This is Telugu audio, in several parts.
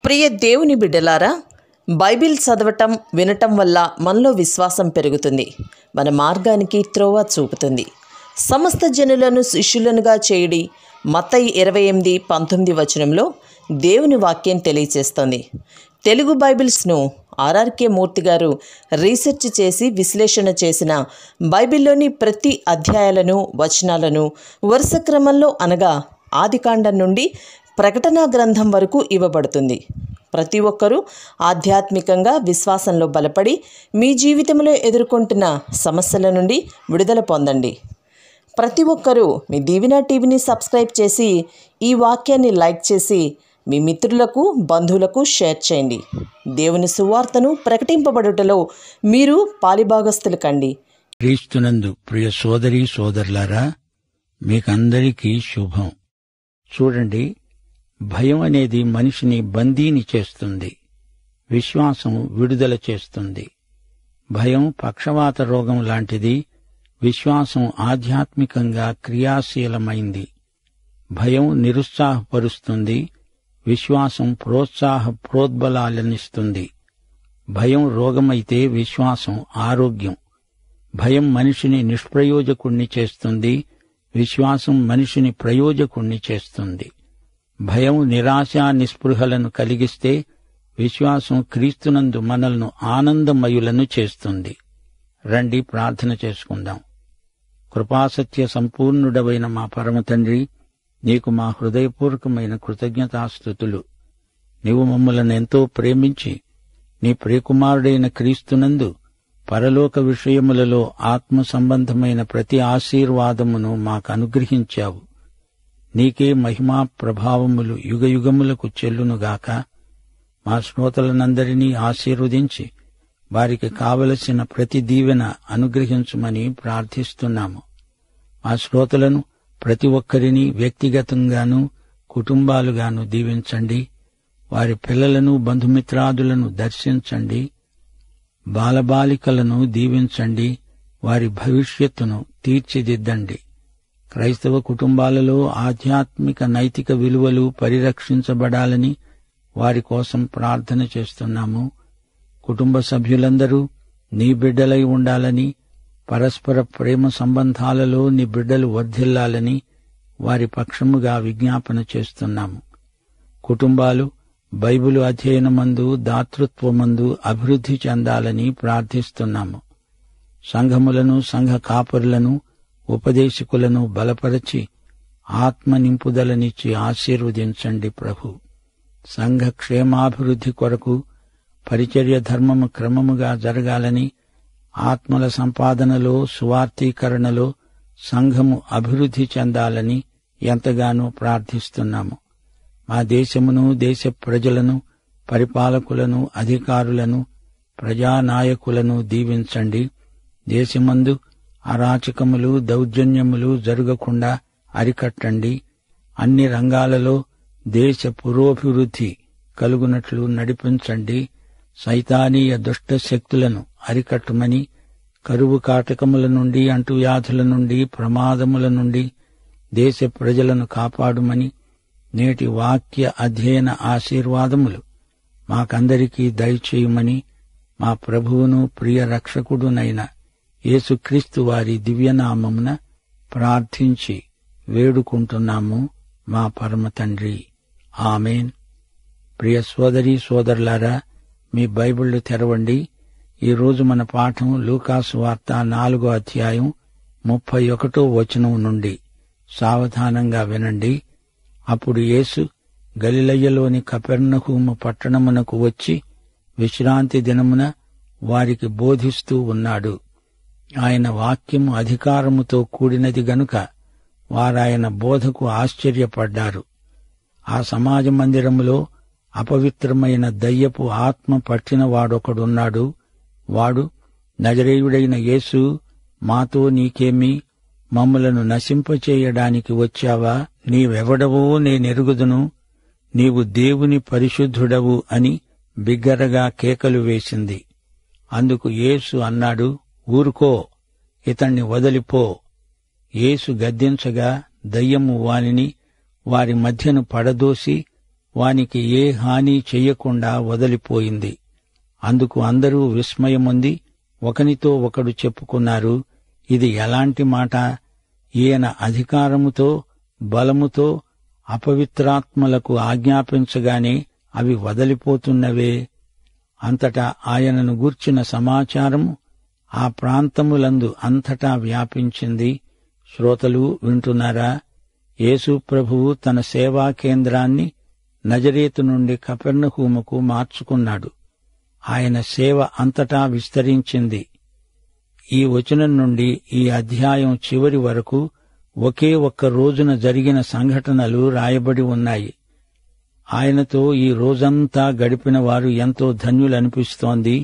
ప్రియ దేవుని బిడ్డలారా, బైబిల్ చదవటం వినటం వల్ల మనలో విశ్వాసం పెరుగుతుంది. మన మార్గానికి త్రోవ చూపుతుంది. సమస్త జనులను శిష్యులనుగా చేయుడి మత్తయి 28:19 దేవుని వాక్యం తెలియచేస్తోంది. తెలుగు బైబిల్స్ను ఆర్ఆర్కే మూర్తి గారు రీసెర్చ్ చేసి విశ్లేషణ చేసిన బైబిల్లోని ప్రతి అధ్యాయాలను, వచనాలను వరుస క్రమంలో అనగా ఆదికాండం నుండి ప్రకటనా గ్రంథం వరకు ఇవ్వబడుతుంది. ప్రతి ఒక్కరూ ఆధ్యాత్మికంగా విశ్వాసంలో బలపడి మీ జీవితంలో ఎదుర్కొంటున్న సమస్యల నుండి విడుదల పొందండి. ప్రతి ఒక్కరూ మీ దీవెన టీవీని సబ్స్క్రైబ్ చేసి ఈ వాక్యాన్ని లైక్ చేసి మీ మిత్రులకు, బంధువులకు షేర్ చేయండి. దేవుని సువార్తను ప్రకటింపబడుటలో మీరు పాలిభాగస్తులు కండి. క్రీస్తునందు ప్రియ సోదరీ సోదరులారా, మీకందరికీ శుభం. చూడండి, భయం అనేది మనిషిని బందీని చేస్తుంది, విశ్వాసం విడుదల చేస్తుంది. భయం పక్షవాత రోగం లాంటిది, విశ్వాసం ఆధ్యాత్మికంగా క్రియాశీలమైంది. భయం నిరుత్సాహపరుస్తుంది, విశ్వాసం ప్రోద్బలాలనిస్తుంది. భయం రోగమైతే విశ్వాసం ఆరోగ్యం. భయం మనిషిని నిష్ప్రయోజకుణ్ణి చేస్తుంది, విశ్వాసం మనిషిని ప్రయోజకుణ్ణి చేస్తుంది. భయం నిరాశ నిస్పృహలను కలిగిస్తే, విశ్వాసం క్రీస్తునందు మనల్ని ఆనందమయులను చేస్తుంది. రండి ప్రార్థన చేసుకుందాం. కృపాసత్య సంపూర్ణుడవైన మా పరమ తండ్రి, నీకు మా హృదయపూర్వకమైన కృతజ్ఞతాస్తుతులు. నీవు మమ్మలను ఎంతో ప్రేమించి నీ ప్రియకుమారుడైన క్రీస్తునందు పరలోక విషయములలో ఆత్మ సంబంధమైన ప్రతి ఆశీర్వాదమును మాకు అనుగ్రహించావు. నీకే మహిమా ప్రభావములు యుగయుగములకు చెల్లునుగాక. మా శ్రోతలనందరినీ ఆశీర్వదించి వారికి కావలసిన ప్రతి దీవెన అనుగ్రహించుమని ప్రార్థిస్తున్నాము. మా శ్రోతలను ప్రతి ఒక్కరిని వ్యక్తిగతంగానూ కుటుంబాలుగాను దీవించండి. వారి పిల్లలను, బంధుమిత్రాదులను దర్శించండి. బాలబాలికలను దీవించండి. వారి భవిష్యత్తును తీర్చిదిద్దండి. క్రైస్తవ కుటుంబాలలో ఆధ్యాత్మిక నైతిక విలువలు పరిరక్షించబడాలని వారి కోసం ప్రార్థన చేస్తున్నాము. కుటుంబ సభ్యులందరూ నీ బిడ్డలై ఉండాలని, పరస్పర ప్రేమ సంబంధాలలో నీ బిడ్డలు వర్ధిల్లాలని వారి పక్షముగా విజ్ఞాపన చేస్తున్నాము. కుటుంబాలు బైబిలు అధ్యయనమందు, దాతృత్వమందు అభివృద్ధి చెందాలని ప్రార్థిస్తున్నాము. సంఘములను, సంఘ కాపరులను, ఉపదేశకులను బలపరచి ఆత్మ నింపుదలనిచ్చి ఆశీర్వదించండి ప్రభు. సంఘ క్షేమాభివృద్ధి కొరకు పరిచర్య ధర్మము క్రమముగా జరగాలని, ఆత్మల సంపాదనలో, సువార్తీకరణలో సంఘము అభివృద్ధి చెందాలని ఎంతగానో ప్రార్థిస్తున్నాము. మా దేశమును, దేశ ప్రజలను, పరిపాలకులను, అధికారులను, ప్రజానాయకులను దీవించండి. దేశమందు అరాచకములు, దౌర్జన్యములు జరగకుండా అరికట్టండి. అన్ని రంగాలలో దేశ పురోభివృద్ధి కలుగునట్లు నడిపించండి. సైతానీయ దుష్ట శక్తులను అరికట్టమని, కరువు కాటకముల నుండి, అంటువ్యాధుల నుండి, ప్రమాదముల నుండి దేశ ప్రజలను కాపాడుమని, నేటి వాక్య అధ్యయన ఆశీర్వాదములు మాకందరికీ దయచేయుమని మా ప్రభువును ప్రియ రక్షకుడునైన యేసుక్రీస్తు వారి దివ్యనామమున ప్రార్థించి వేడుకుంటున్నాము మా పరమ తండ్రి. ఆమేన్. ప్రియ సోదరీ సోదరులారా, మీ బైబిళ్లు తెరవండి. ఈరోజు మన పాఠం లూకాసు వార్త 4వ అధ్యాయం 31 నుండి. సావధానంగా వినండి. అప్పుడు యేసు గలిలయలోని కపెర్నహూము పట్టణమునకు వచ్చి విశ్రాంతి దినమున వారికి బోధిస్తూ ఉన్నాడు. ఆయన వాక్యము అధికారముతో కూడినది గనుక వారాయన బోధకు ఆశ్చర్యపడ్డారు. ఆ సమాజ మందిరములో అపవిత్రమైన దయ్యపు ఆత్మ పట్టిన వాడొకడున్నాడు. వాడు, నజరేయుడైన యేసు, మాతో నీకేమి? మమ్ములను నశింపచేయడానికి వచ్చావా? నీవెవడవో నేనెరుగుదును, నీవు దేవుని పరిశుద్ధుడవు అని బిగ్గరగా కేకలు వేసింది. అందుకు యేసు అన్నాడు, ఊరుకో, ఇతణ్ణి వదిలిపో. యేసు గద్దించగా దయ్యము వానిని వారి మధ్యను పడదోసి వానికి ఏ హాని చెయ్యకుండా వదిలిపోయింది. అందుకు అందరూ విస్మయముంది ఒకనితో ఒకడు చెప్పుకున్నారు, ఇది ఎలాంటి మాట? ఈయన అధికారముతో బలముతో అపవిత్రాత్మలకు ఆజ్ఞాపించగానే అవి వదిలిపోతున్నవే. అంతటా ఆయనను గూర్చిన సమాచారము ఆ ప్రాంతములందు అంతటా వ్యాపించింది. శ్రోతలు వింటున్నారా? యేసు ప్రభువు తన సేవా కేంద్రాన్ని నజరేతు నుండి కపెర్నహూముకు మార్చుకున్నాడు. ఆయన సేవ అంతటా విస్తరించింది. ఈ వచనం నుండి ఈ అధ్యాయం చివరి వరకు ఒకే ఒక్క రోజున జరిగిన సంఘటనలు రాయబడి ఉన్నాయి. ఆయనతో ఈ రోజంతా గడిపిన వారు ఎంతో ధన్యులనిపిస్తోంది.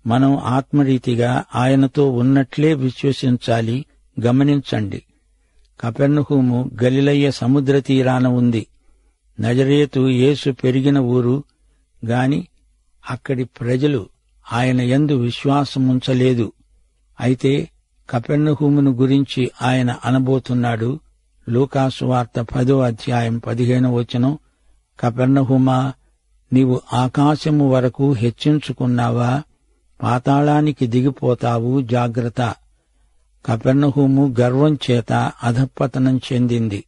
మనం ఆత్మరీతిగా ఆయనతో ఉన్నట్లే విశ్వసించాలి. గమనించండి, కపెర్నహూము గలిలయ సముద్ర తీరాన ఉంది. నజరేతు యేసు పెరిగిన ఊరు గాని అక్కడి ప్రజలు ఆయన యందు విశ్వాసముంచలేదు. అయితే కపెర్నహూమును గురించి ఆయన అనబోతున్నాడు. లూకాసు వార్త 10వ అధ్యాయం 15వ వచనం, కపెర్నహూమా, నీవు ఆకాశము వరకు హెచ్చించుకున్నావా? పాతాళానికి దిగిపోతావు, జాగ్రత్త. కపెర్నహూము గర్వం చేత అధపతనం చెందింది.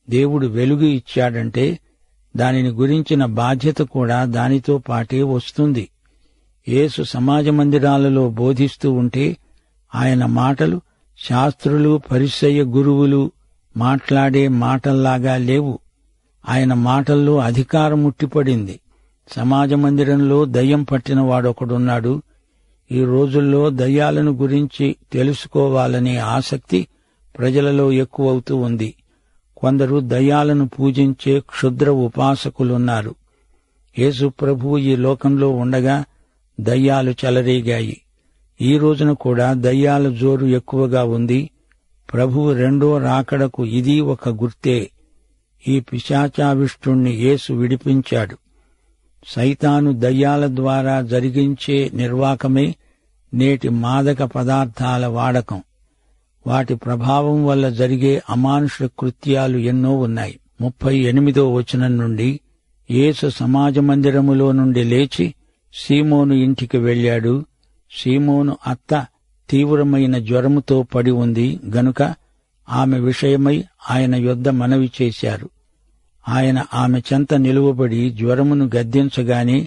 దేవుడు వెలుగు ఇచ్చాడంటే దానిని గురించిన బాధ్యత కూడా దానితో పాటే వస్తుంది. యేసు సమాజ మందిరాలలో బోధిస్తూ ఉంటే ఆయన మాటలు శాస్త్రులు పరిసయ్య గురువులు మాట్లాడే మాటల్లాగా లేవు. ఆయన మాటల్లో అధికారం ముట్టిపడింది. సమాజ మందిరంలో దయ్యం పట్టిన వాడొకడున్నాడు. ఈ రోజుల్లో దయ్యాలను గురించి తెలుసుకోవాలనే ఆసక్తి ప్రజలలో ఎక్కువవుతూ ఉంది. కొందరు దయ్యాలను పూజించే క్షుద్ర ఉపాసకులున్నారు. యేసు ప్రభువు ఈ లోకంలో ఉండగా దయ్యాలు చెలరేగాయి. ఈ రోజున కూడా దయ్యాల జోరు ఎక్కువగా ఉంది. ప్రభువు రెండో రాకడకు ఇది ఒక గుర్తే. ఈ పిశాచావిష్టుణ్ణి యేసు విడిపించాడు. సైతాను దయ్యాల ద్వారా జరిగించే నిర్వాకమే నేటి మాదక పదార్థాల వాడకం. వాటి ప్రభావం వల్ల జరిగే అమానుష కృత్యాలు ఎన్నో ఉన్నాయి. 38వ వచనం నుండి, యేసు సమాజ మందిరములో నుండి లేచి సీమోను ఇంటికి వెళ్ళాడు. సీమోను అత్త తీవ్రమైన జ్వరముతో పడి ఉంది గనుక ఆమె విషయమై ఆయన యొద్ద మనవి చేశారు. ఆయన ఆమె చెంత నిలువబడి జ్వరమును గద్దించగానే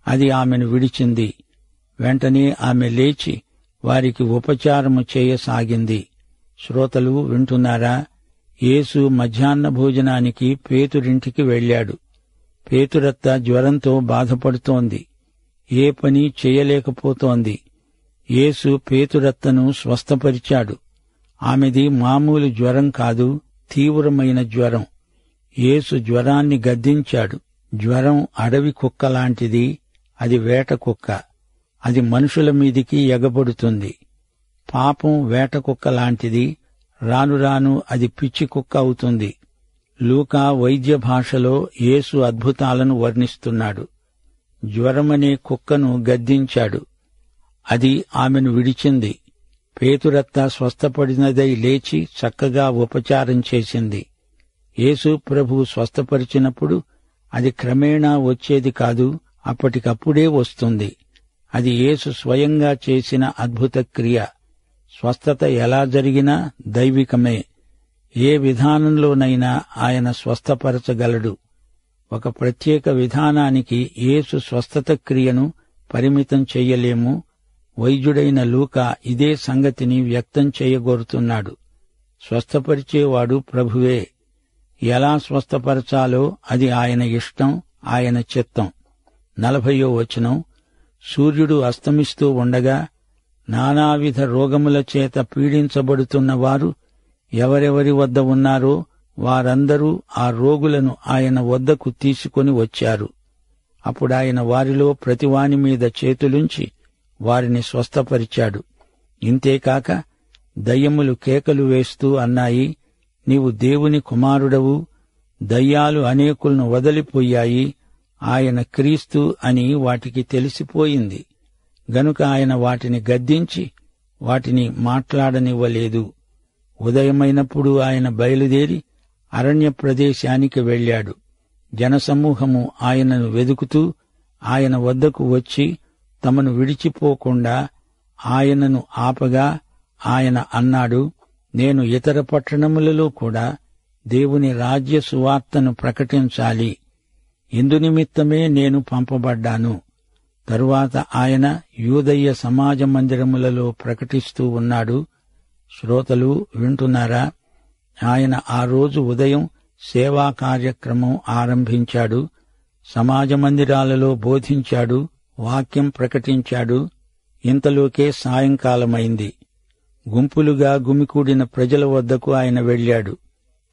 అది ఆమెను విడిచింది. వెంటనే ఆమె లేచి వారికి ఉపచారము చేయసాగింది. శ్రోతలు వింటున్నారా? యేసు మధ్యాహ్న భోజనానికి పేతురింటికి వెళ్ళాడు. పేతురత్త జ్వరంతో బాధపడుతోంది. ఏ పని చేయలేకపోతోంది. యేసు పేతురత్తను స్వస్థపరిచాడు. ఆమెది మామూలు జ్వరం కాదు, తీవ్రమైన జ్వరం. యేసు జ్వరాన్ని గద్దించాడు. జ్వరం అడవి కుక్కలాంటిది. అది వేట కుక్క. అది మనుషుల మీదికి ఎగబడుతుంది. పాపం వేట కుక్కలాంటిది. రాను రాను అది పిచ్చి కుక్క అవుతుంది. లూకా వైద్య భాషలో యేసు అద్భుతాలను వర్ణిస్తున్నాడు. జ్వరమనే కుక్కను గద్దించాడు. అది ఆమెను విడిచింది. పేతురత్త స్వస్థపడినదై లేచి చక్కగా ఉపచారం చేసింది. యేసు ప్రభువు స్వస్థపరిచినప్పుడు అది క్రమేణా వచ్చేది కాదు, అప్పటికప్పుడే వస్తుంది. అది యేసు స్వయంగా చేసిన అద్భుత క్రియ. స్వస్థత ఎలా జరిగినా దైవికమే. ఏ విధానంలోనైనా ఆయన స్వస్థపరచగలడు. ఒక ప్రత్యేక విధానానికి యేసు స్వస్థత క్రియను పరిమితం చెయ్యలేము. వైద్యుడైన లూకా ఇదే సంగతిని వ్యక్తం చేయగోరుతున్నాడు. స్వస్థపరిచేవాడు ప్రభువే. ఎలా స్వస్థపరచాలో అది ఆయన ఇష్టం, ఆయన చిత్తం. 40వ వచనం, సూర్యుడు అస్తమిస్తూ ఉండగా నానావిధ రోగముల చేత పీడించబడుతున్న వారు ఎవరెవరి వద్ద ఉన్నారో వారందరూ ఆ రోగులను ఆయన వద్దకు తీసుకొని వచ్చారు. అప్పుడాయన వారిలో ప్రతివాని మీద చేతులుంచి వారిని స్వస్థపరిచాడు. ఇంతేకాక దయ్యములు కేకలు వేస్తూ అన్నాయి, నీవు దేవుని కుమారుడవు. దయ్యాలు అనేకులను వదిలిపోయాయి. ఆయన క్రీస్తు అని వాటికి తెలిసిపోయింది గనుక ఆయన వాటిని గద్దించి వాటిని మాట్లాడనివ్వలేదు. ఉదయమైనప్పుడు ఆయన బయలుదేరి అరణ్య ప్రదేశానికి వెళ్ళాడు. జనసమూహము ఆయనను వెదుకుతూ ఆయన వద్దకు వచ్చి తమను విడిచిపోకుండా ఆయనను ఆపగా ఆయన అన్నాడు, నేను ఇతర పట్టణములలో కూడా దేవుని రాజ్య సువార్తను ప్రకటించాలి. ఇందునిమిత్తమే నేను పంపబడ్డాను. తరువాత ఆయన యూదయ్య సమాజ మందిరములలో ప్రకటిస్తూ ఉన్నాడు. శ్రోతలు వింటున్నారా? ఆయన ఆ రోజు ఉదయం సేవా కార్యక్రమం ఆరంభించాడు. సమాజ మందిరాలలో బోధించాడు, వాక్యం ప్రకటించాడు. ఇంతలోకే సాయంకాలమైంది. గుంపులుగా గుమికూడిన ప్రజల వద్దకు ఆయన వెళ్ళాడు.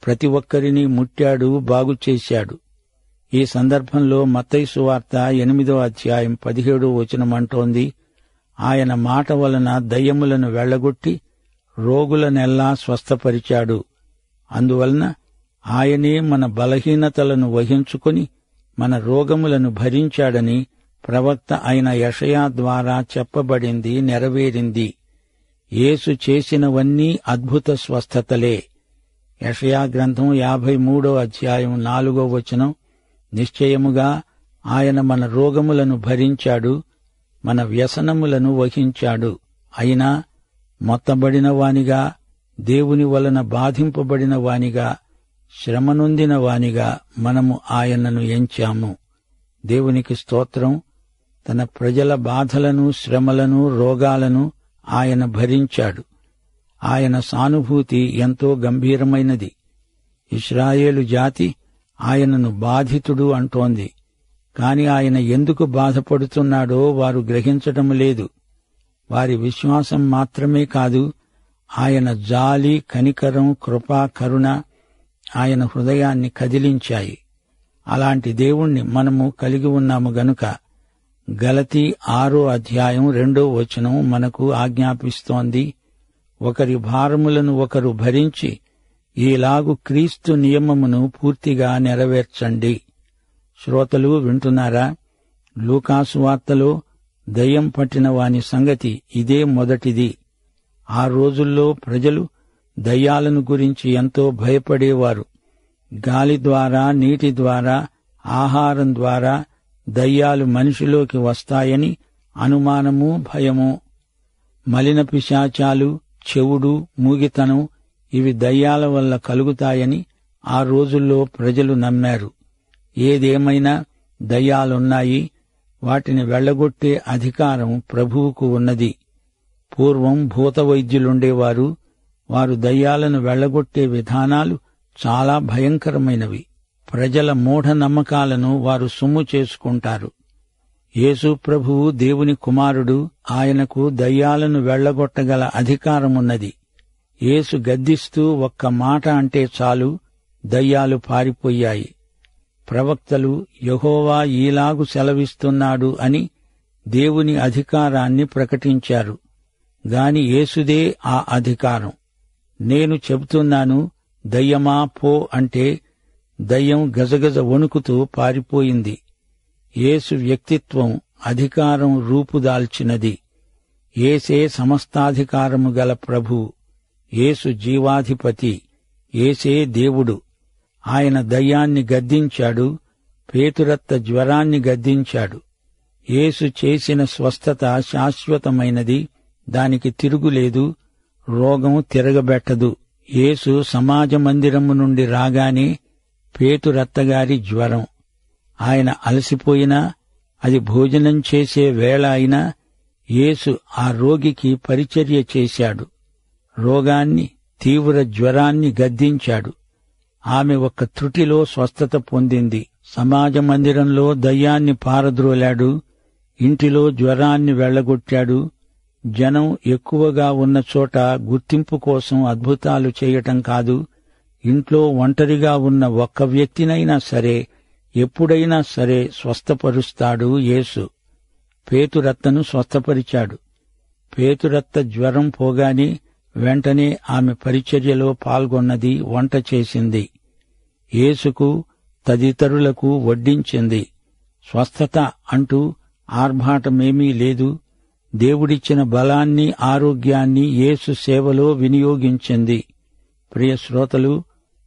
ప్రతి ఒక్కరినీ ముట్టాడు, బాగుచేశాడు. ఈ సందర్భంలో మత్తయి సువార్త 8వ అధ్యాయం 17వ వచనమంటోంది, ఆయన మాట వలన దయ్యములను వెళ్లగొట్టి రోగులనెల్లా స్వస్థపరిచాడు. అందువలన ఆయనే మన బలహీనతలను వహించుకొని మన రోగములను భరించాడని ప్రవక్త అయిన యెషయా ద్వారా చెప్పబడింది నెరవేరింది. యేసు చేసినవన్నీ అద్భుత స్వస్థతలే. యెషయా గ్రంథం 53వ అధ్యాయం 4వ వచనం, నిశ్చయముగా ఆయన మన రోగములను భరించాడు, మన వ్యసనములను వహించాడు. అయినా మొత్తబడిన వానిగా, దేవుని వలన బాధింపబడిన వానిగా, శ్రమనొందిన వానిగా మనము ఆయనను ఎంచాము. దేవునికి స్తోత్రం. తన ప్రజల బాధలను, శ్రమలను, రోగాలను ఆయన భరించాడు. ఆయన సానుభూతి ఎంతో గంభీరమైనది. ఇశ్రాయేలు జాతి ఆయనను బాధితుడు అంటోంది. కాని ఆయన ఎందుకు బాధపడుతున్నాడో వారు గ్రహించటం లేదు. వారి విశ్వాసం మాత్రమే కాదు, ఆయన జాలి, కనికరం, కృప, కరుణ ఆయన హృదయాన్ని కదిలించాయి. అలాంటి దేవుణ్ణి మనము కలిగి ఉన్నాము గనుక గలతీ 6వ అధ్యాయం 2వ వచనం మనకు ఆజ్ఞాపిస్తోంది, ఒకరి భారములను ఒకరు భరించి ఈలాగు క్రీస్తు నియమమును పూర్తిగా నెరవేర్చండి. శ్రోతలు వింటున్నారా? లూకాసు వార్తలో దయ్యం పట్టిన వాని సంగతి ఇదే మొదటిది. ఆ రోజుల్లో ప్రజలు దయ్యాలను గురించి ఎంతో భయపడేవారు. గాలి ద్వారా, నీటి ద్వారా, ఆహారం ద్వారా దయ్యాలు మనిషిలోకి వస్తాయని అనుమానము, భయము. మలిన పిశాచాలు, చెవుడు, మూగితనం ఇవి దయ్యాల వల్ల కలుగుతాయని ఆ రోజుల్లో ప్రజలు నమ్మారు. ఏదేమైనా దయ్యాలున్నాయి, వాటిని వెళ్లగొట్టే అధికారం ప్రభువుకు ఉన్నది. పూర్వం భూత వైద్యులుండేవారు. వారు దయ్యాలను వెళ్లగొట్టే విధానాలు చాలా భయంకరమైనవి. ప్రజల మూఢనమ్మకాలను వారు సొమ్ము చేసుకుంటారు. యేసు ప్రభువు దేవుని కుమారుడు. ఆయనకు దయ్యాలను వెళ్లగొట్టగల అధికారమున్నది. యేసు గద్దిస్తూ ఒక్క మాట అంటే చాలు, దయ్యాలు పారిపోయాయి. ప్రవక్తలు యెహోవా ఈలాగు సెలవిస్తున్నాడు అని దేవుని అధికారాన్ని ప్రకటించారు. గాని యేసుదే ఆ అధికారం. నేను చెబుతున్నాను, దయ్యమా పో అంటే దయ్యం గజగజ వణుకుతూ పారిపోయింది. యేసు వ్యక్తిత్వం, అధికారం రూపుదాల్చినది. యేసే సమస్తాధికారము గల ప్రభు. యేసు జీవాధిపతి. యేసే దేవుడు. ఆయన దయ్యాన్ని గద్దించాడు, పేతురత్త జ్వరాన్ని గద్దించాడు. యేసు చేసిన స్వస్థత శాశ్వతమైనది, దానికి తిరుగులేదు. రోగం తిరగబెట్టదు. యేసు సమాజ మందిరము నుండి రాగానే పేతురత్తగారి జ్వరం. ఆయన అలసిపోయినా, అది భోజనం చేసే వేళ అయినా యేసు ఆ రోగికి పరిచర్య చేశాడు. రోగాన్ని, తీవ్ర జ్వరాన్ని గద్దించాడు. ఆమె ఒక్క త్రుటిలో స్వస్థత పొందింది. సమాజ మందిరంలో దయ్యాన్ని పారద్రోలాడు. ఇంటిలో జ్వరాన్ని వెళ్లగొట్టాడు. జనం ఎక్కువగా ఉన్న చోట గుర్తింపు కోసం అద్భుతాలు చేయటం కాదు, ఇంట్లో ఒంటరిగా ఉన్న ఒక్క వ్యక్తినైనా సరే, ఎప్పుడైనా సరే స్వస్థపరుస్తాడు యేసు. పేతురత్తను స్వస్థపరిచాడు. పేతురత్త జ్వరం పోగానే వెంటనే ఆమె పరిచర్యలో పాల్గొన్నది, వంట చేసింది. యేసుకు తదితరులకు వడ్డించింది. స్వస్థత అంటూ ఆర్భాటమేమీ లేదు. దేవుడిచ్చిన బలాన్ని, ఆరోగ్యాన్ని యేసు సేవలో వినియోగించింది. ప్రియ శ్రోతలు,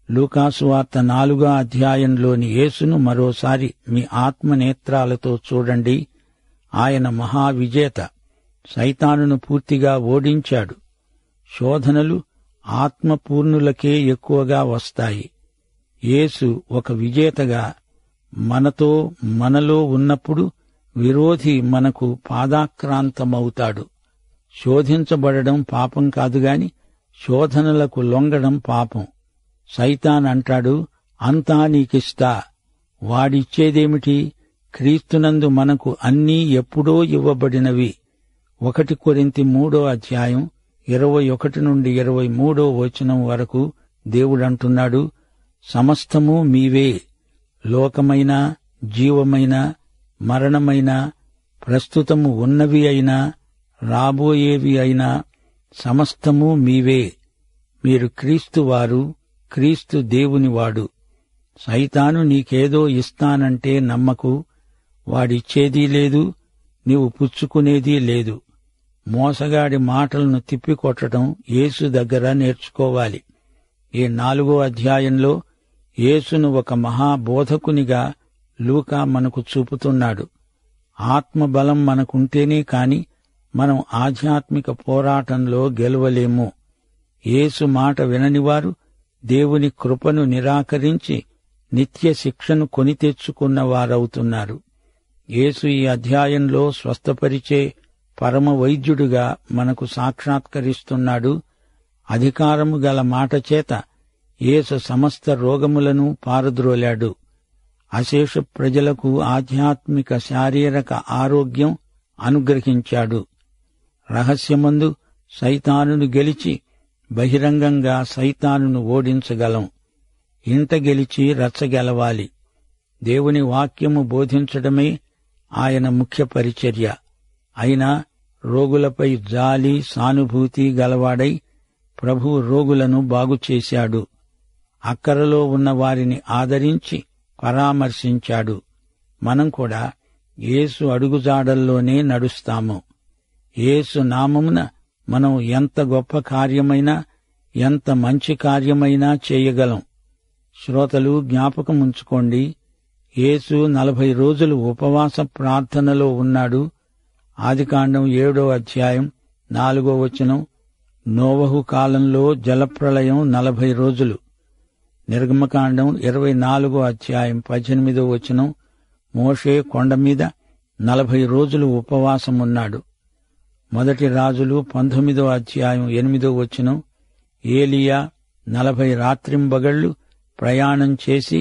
లూకాసు వార్త 4వ అధ్యాయంలోని యేసును మరోసారి మీ ఆత్మనేత్రాలతో చూడండి. ఆయన మహావిజేత. సైతానును పూర్తిగా ఓడించాడు. శోధనలు ఆత్మపూర్ణులకే ఎక్కువగా వస్తాయి. యేసు ఒక విజేతగా మనలో ఉన్నప్పుడు విరోధి మనకు పాదాక్రాంతమవుతాడు. శోధించబడడం పాపం కాదుగాని శోధనలకు లొంగడం పాపం. సైతాన్ అంటాడు, అంతా నీకిస్తా. వాడిచ్చేదేమిటి? క్రీస్తునందు మనకు అన్నీ ఎప్పుడో ఇవ్వబడినవి. 1 కొరింథీ 3వ అధ్యాయం 21 నుండి 23వ వచనం వరకు దేవుడంటున్నాడు, సమస్తము మీవే. లోకమైన, జీవమైన, మరణమైన, ప్రస్తుతము ఉన్నవి అయినా, రాబోయేవి అయినా సమస్తము మీవే. మీరు క్రీస్తువారు, క్రీస్తు దేవునివాడు. సైతాను నీకేదో ఇస్తానంటే నమ్మకు. వాడిచ్చేదీ లేదు, నీవు పుచ్చుకునేదీ లేదు. మోసగాడి మాటలను తిప్పికొట్టడం యేసు దగ్గర నేర్చుకోవాలి. ఈ 4వ అధ్యాయంలో యేసును ఒక మహాబోధకునిగా లూకా మనకు చూపుతున్నాడు. ఆత్మబలం మనకుంటేనే కాని మనం ఆధ్యాత్మిక పోరాటంలో గెలవలేము. యేసు మాట విననివారు దేవుని కృపను నిరాకరించి నిత్య శిక్షను కొని తెచ్చుకున్నవారవుతున్నారు. యేసు ఈ అధ్యాయంలో స్వస్థపరిచే పరమ వైద్యుడుగా మనకు సాక్షాత్కరిస్తున్నాడు. అధికారము గల మాట చేత యేసు సమస్త రోగములను పారద్రోలాడు. అశేష ప్రజలకు ఆధ్యాత్మిక శారీరక ఆరోగ్యం అనుగ్రహించాడు. రహస్యమందు సైతానును గెలిచి బహిరంగంగా సైతానును ఓడించగలం. ఇంట గెలిచి రచ్చగెలవాలి. దేవుని వాక్యము బోధించడమే ఆయన ముఖ్య పరిచర్య. అయినా రోగులపై జాలి, సానుభూతి గలవాడై ప్రభు రోగులను బాగుచేశాడు. అక్కరలో ఉన్న వారిని ఆదరించి పరామర్శించాడు. మనం కూడా యేసు అడుగుజాడల్లోనే నడుస్తాము. యేసు నామమున మనం ఎంత గొప్ప కార్యమైనా, ఎంత మంచి కార్యమైనా చేయగలం. శ్రోతలు జ్ఞాపకముంచుకోండి, యేసు 40 రోజులు ఉపవాస ప్రార్థనలో ఉన్నాడు. ఆదికాండం 7వ అధ్యాయం 4వ వచనం. నోవహు కాలంలో జలప్రళయం 40 రోజులు. నిర్గమకాండం 24వ అధ్యాయం 18వ వచనం. మోషే కొండ మీద 40 రోజులు ఉపవాసమున్నాడు. మొదటి రాజులు 19వ అధ్యాయం 8వ వచనం. ఏలియా 40 రాత్రింబగళ్లు ప్రయాణం చేసి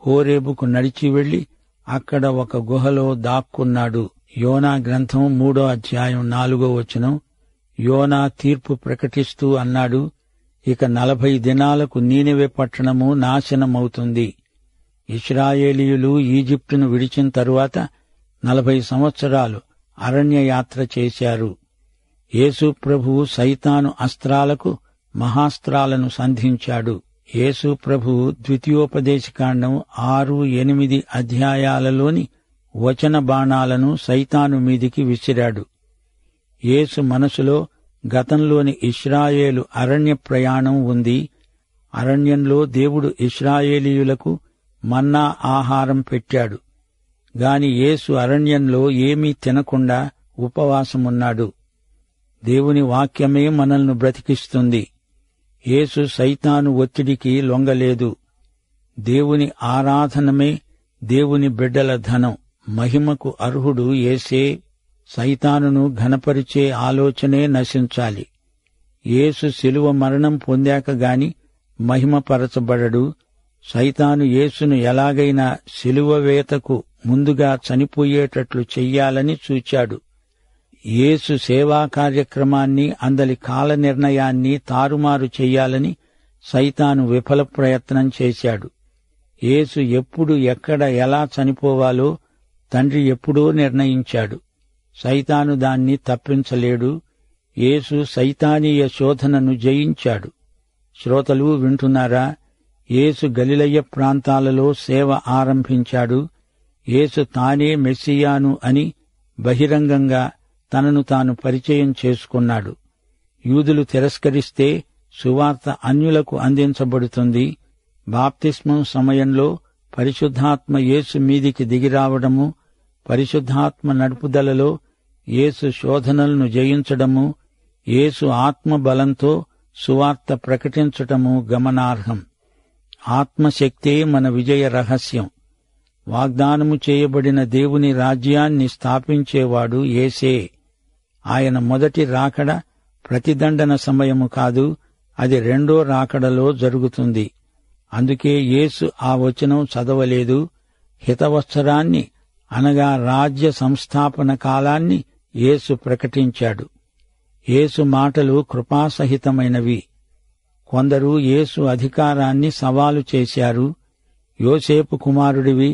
హోరేబుకు నడిచి వెళ్లి అక్కడ ఒక గుహలో దాక్కున్నాడు. యోనా గ్రంథం 3వ అధ్యాయం 4వ వచనం. యోనా తీర్పు ప్రకటిస్తూ అన్నాడు, ఇక 40 దినాలకు నీనెవె పట్టణము నాశనమవుతుంది. ఇశ్రాయేలీయులు ఈజిప్టును విడిచిన తరువాత 40 సంవత్సరాలు అరణ్యయాత్ర చేశారు. యేసు ప్రభువు సైతాను అస్త్రాలకు మహాస్త్రాలను సంధించాడు. యేసు ప్రభువు ద్వితీయోపదేశకాండం 6, 8 అధ్యాయాలలోని వచన బాణాలను సైతాను మీదికి విసిరాడు. యేసు మనసులో గతంలోని ఇశ్రాయేలు అరణ్య ప్రయాణం ఉంది. అరణ్యంలో దేవుడు ఇశ్రాయేలీయులకు మన్నా ఆహారం పెట్టాడు. గాని యేసు అరణ్యంలో ఏమీ తినకుండా ఉపవాసమున్నాడు. దేవుని వాక్యమే మనల్ని బ్రతికిస్తుంది. యేసు సైతాను ఒత్తిడికి లొంగలేదు. దేవుని ఆరాధనమే దేవుని బిడ్డల ధనం. మహిమకు అర్హుడు యేసే. సైతానును ఘనపరిచే ఆలోచనే నశించాలి. యేసు శిలువ మరణం పొందాక గాని మహిమపరచబడడు. సైతాను యేసును ఎలాగైనా శిలువ వేతకు ముందుగా చనిపోయేటట్లు చెయ్యాలని చూచాడు. యేసు సేవా కార్యక్రమాన్ని, అందలి కాల నిర్ణయాన్ని తారుమారు చెయ్యాలని సైతాను విఫల ప్రయత్నం చేశాడు. యేసు ఎప్పుడు, ఎక్కడ, ఎలా చనిపోవాలో తండ్రి ఎప్పుడో నిర్ణయించాడు. సైతాను దాన్ని తప్పించలేడు. యేసు సైతానీయ శోధనను జయించాడు. శ్రోతలు వింటున్నారా? యేసు గలిలయ ప్రాంతాలలో సేవ ఆరంభించాడు. యేసు తానే మెస్సియాను అని బహిరంగంగా తనను తాను పరిచయం చేసుకున్నాడు. యూదులు తిరస్కరిస్తే సువార్త అన్యులకు అందించబడుతుంది. బాప్తిస్మం సమయంలో పరిశుద్ధాత్మ యేసు మీదికి దిగిరావడము, పరిశుద్ధాత్మ నడుపుదలలో యేసు శోధనలను జయించడము, యేసు ఆత్మ బలంతో సువార్త ప్రకటించటము గమనార్హం. ఆత్మశక్తే మన విజయ రహస్యం. వాగ్దానము చేయబడిన దేవుని రాజ్యాన్ని స్థాపించేవాడు యేసే. ఆయన మొదటి రాకడ ప్రతిదండన సమయము కాదు, అది రెండో రాకడలో జరుగుతుంది. అందుకే యేసు ఆ వచనం చదవలేదు. హితవత్సరాన్ని అనగా రాజ్య సంస్థాపన కాలాన్ని యేసు ప్రకటించాడు. యేసు మాటలు కృపాసహితమైనవి. కొందరు యేసు అధికారాన్ని సవాలు చేశారు. యోసేపు కుమారుడివి,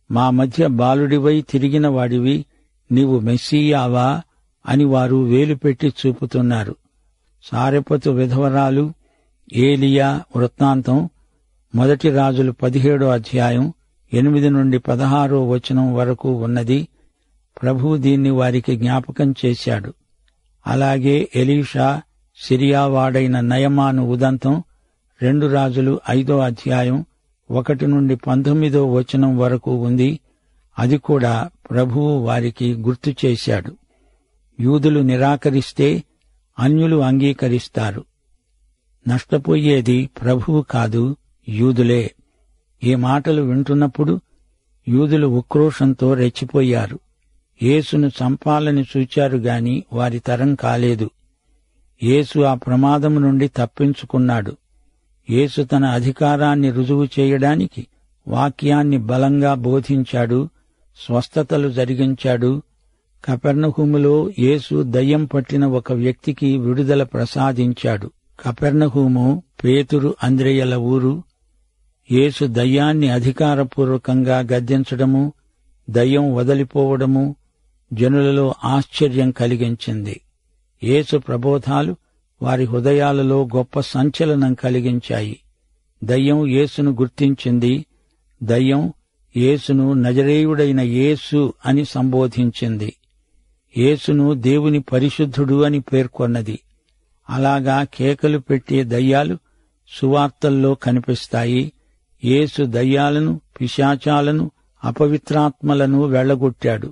మా మధ్య బాలుడివై తిరిగిన వాడివి, నీవు మెస్సీయావా అని వారు వేలుపెట్టి చూపుతున్నారు. సారెపతు విధవరాలు, ఏలియా వృత్తాంతం 1 రాజులు 17వ అధ్యాయం 8 నుండి 16వ వచనం వరకు ఉన్నది. ప్రభువు దీన్ని వారికి జ్ఞాపకం చేశాడు. అలాగే ఎలీషా, సిరియావాడైన నయమాను ఉదంతం 2 రాజులు 5వ అధ్యాయం 1 నుండి 19వ వచనం వరకు ఉంది. అది కూడా ప్రభువు వారికి గుర్తు చేశాడు. యూదులు నిరాకరిస్తే అన్యులు అంగీకరిస్తారు. నష్టపోయేది ప్రభువు కాదు, యూదులే. ఈ మాటలు వింటున్నప్పుడు యూదులు ఉక్రోషంతో రెచ్చిపోయారు. యేసును చంపాలని చూచారు గాని వారి తరం కాలేదు. యేసు ఆ ప్రమాదం నుండి తప్పించుకున్నాడు. యేసు తన అధికారాన్ని రుజువు చేయడానికి వాక్యాన్ని బలంగా బోధించాడు, స్వస్థతలు జరిగించాడు. కపెర్నహూములో యేసు దయ్యం పట్టిన ఒక వ్యక్తికి విడుదల ప్రసాదించాడు. కపెర్నహూము పేతురు, అంద్రెయ్యల ఊరు. యేసు దయ్యాన్ని అధికారపూర్వకంగా గద్దించడము, దయ్యం వదిలిపోవడము జనులలో ఆశ్చర్యం కలిగించింది. యేసు ప్రబోధాలు వారి హృదయాలలో గొప్ప సంచలనం కలిగించాయి. దయ్యం యేసును గుర్తించింది. దయ్యం యేసును నజరేయుడైన యేసు అని సంబోధించింది. యేసును దేవుని పరిశుద్ధుడు అని పేర్కొన్నది. అలాగా కేకలు పెట్టే దయ్యాలు సువార్తల్లో కనిపిస్తాయి. యేసు దయ్యాలను, పిశాచాలను, అపవిత్రాత్మలను వెళ్లగొట్టాడు.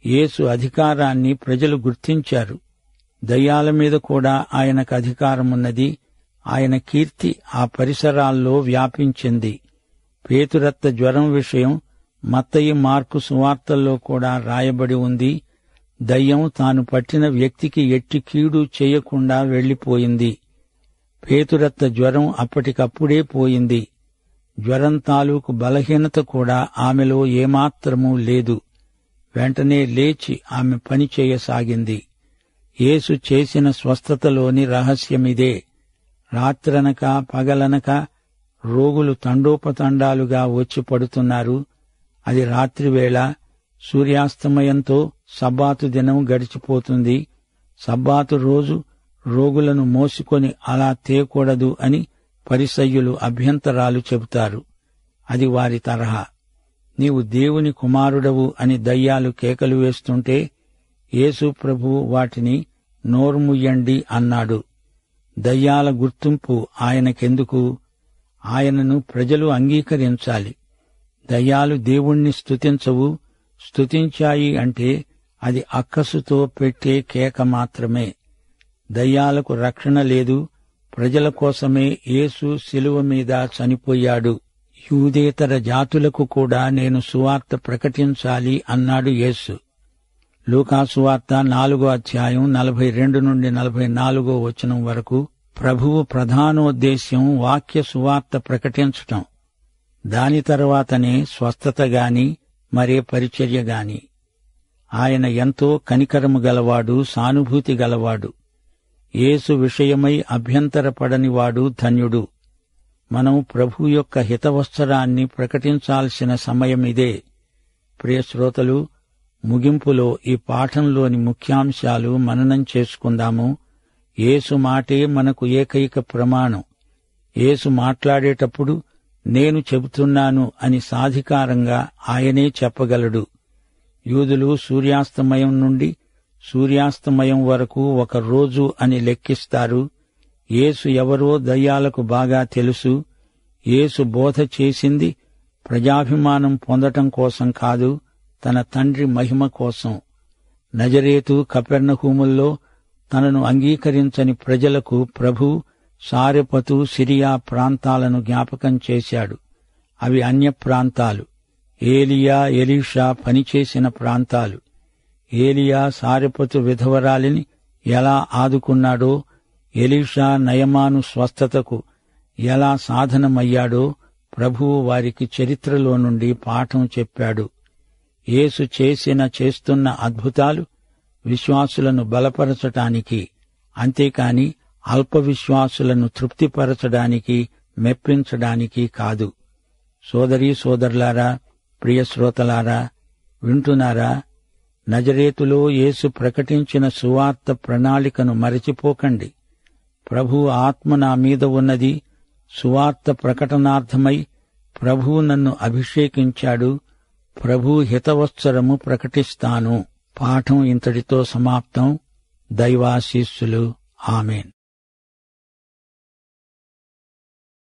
యేసు అధికారాన్ని ప్రజలు గుర్తించారు. దయ్యాల మీద కూడా ఆయనకు అధికారమున్నది. ఆయన కీర్తి ఆ పరిసరాల్లో వ్యాపించింది. పేతురత్త జ్వరం విషయం మత్తయి, మార్కు సువార్తల్లో కూడా రాయబడి ఉంది. దయ్యం తాను పట్టిన వ్యక్తికి ఎట్టి కీడు చేయకుండా వెళ్లిపోయింది. పేతురత్త జ్వరం అప్పటికప్పుడే పోయింది. జ్వరం తాలూకు బలహీనత కూడా ఆమెలో ఏమాత్రమూ లేదు. వెంటనే లేచి ఆమె పని చేయసాగింది. యేసు చేసిన స్వస్థతలోని రహస్యమిదే. రాత్రనక పగలనక రోగులు తండోపతండాలుగా వచ్చి పడుతున్నారు. అది రాత్రివేళ. సూర్యాస్తమయంతో సబ్బాతు దినం గడిచిపోతుంది. సబ్బాతు రోజు రోగులను మోసుకొని అలా తేకూడదు అని పరిసయ్యులు అభ్యంతరాలు చెబుతారు. అది వారి తరహా. నీవు దేవుని కుమారుడవు అని దయ్యాలు కేకలు వేస్తుంటే యేసు ప్రభువు వాటిని నోర్ముయ్యండి అన్నాడు. దయ్యాల గుర్తింపు ఆయనకెందుకు? ఆయనను ప్రజలు అంగీకరించాలి. దయ్యాలు దేవుణ్ణి స్తుతించవు. స్తుతించాయి అంటే అది అక్కసుతో పెట్టే కేక మాత్రమే. దయ్యాలకు రక్షణ లేదు. ప్రజల కోసమే యేసు శిలువ మీద చనిపోయాడు. యూదేతర జాతులకు కూడా నేను సువార్త ప్రకటించాలి అన్నాడు యేసు. లూకా సువార్త 4వ అధ్యాయం 42 నుండి 44వ వచనం వరకు. ప్రభువు ప్రధానోద్దేశ్యం వాక్య సువార్త ప్రకటించటం. దాని తర్వాతనే స్వస్థత గాని మరే పరిచర్య గాని. ఆయన ఎంతో కనికరము గలవాడు, సానుభూతి గలవాడు. యేసు విషయమై అభ్యంతరపడనివాడు ధన్యుడు. మనం ప్రభు యొక్క హితవత్సరాన్ని ప్రకటించాల్సిన సమయమిదే. ప్రియ శ్రోతలు, ముగింపులో ఈ పాఠంలోని ముఖ్యాంశాలు మననం చేసుకుందాము. యేసు మాటే మనకు ఏకైక ప్రమాణం. యేసు మాట్లాడేటప్పుడు నేను చెబుతున్నాను అని సాధికారంగా ఆయనే చెప్పగలడు. యూదులు సూర్యాస్తమయం నుండి సూర్యాస్తమయం వరకు ఒక రోజు అని లెక్కిస్తారు. యేసు ఎవరో దయ్యాలకు బాగా తెలుసు. యేసు బోధ చేసింది ప్రజాభిమానం పొందటం కోసం కాదు, తన తండ్రి మహిమ కోసం. నజరేతు కపెర్నహూముల్లో తనను అంగీకరించని ప్రజలకు ప్రభు సారెపతు సిరియా ప్రాంతాలను జ్ఞాపకం చేశాడు. అవి అన్య ప్రాంతాలు, ఏలియా ఎలీషా పనిచేసిన ప్రాంతాలు. ఏలియా సారెపతు విధవరాలిని ఎలా ఆదుకున్నాడో, ఎలీషా నయమాను స్వస్థతకు ఎలా సాధనమయ్యాడో ప్రభువు వారికి చరిత్రలో నుండి పాఠం చెప్పాడు. యేసు చేస్తున్న అద్భుతాలు విశ్వాసులను బలపరచటానికి, అంతేకాని అల్ప విశ్వాసులను తృప్తిపరచడానికి, మెప్పించడానికి కాదు. సోదరీ సోదరులారా, ప్రియ శ్రోతలారా, వింటున్నారా? నజరేతులో యేసు ప్రకటించిన సువార్త ప్రణాళికను మరచిపోకండి. ప్రభు ఆత్మ నా మీద ఉన్నది, సువార్త ప్రకటనార్థమై ప్రభువు నన్ను అభిషేకించాడు, ప్రభు హితవత్సరము ప్రకటిస్తాను. పాఠం ఇంతటితో సమాప్తం. దైవాశీస్సులు. ఆమేన్.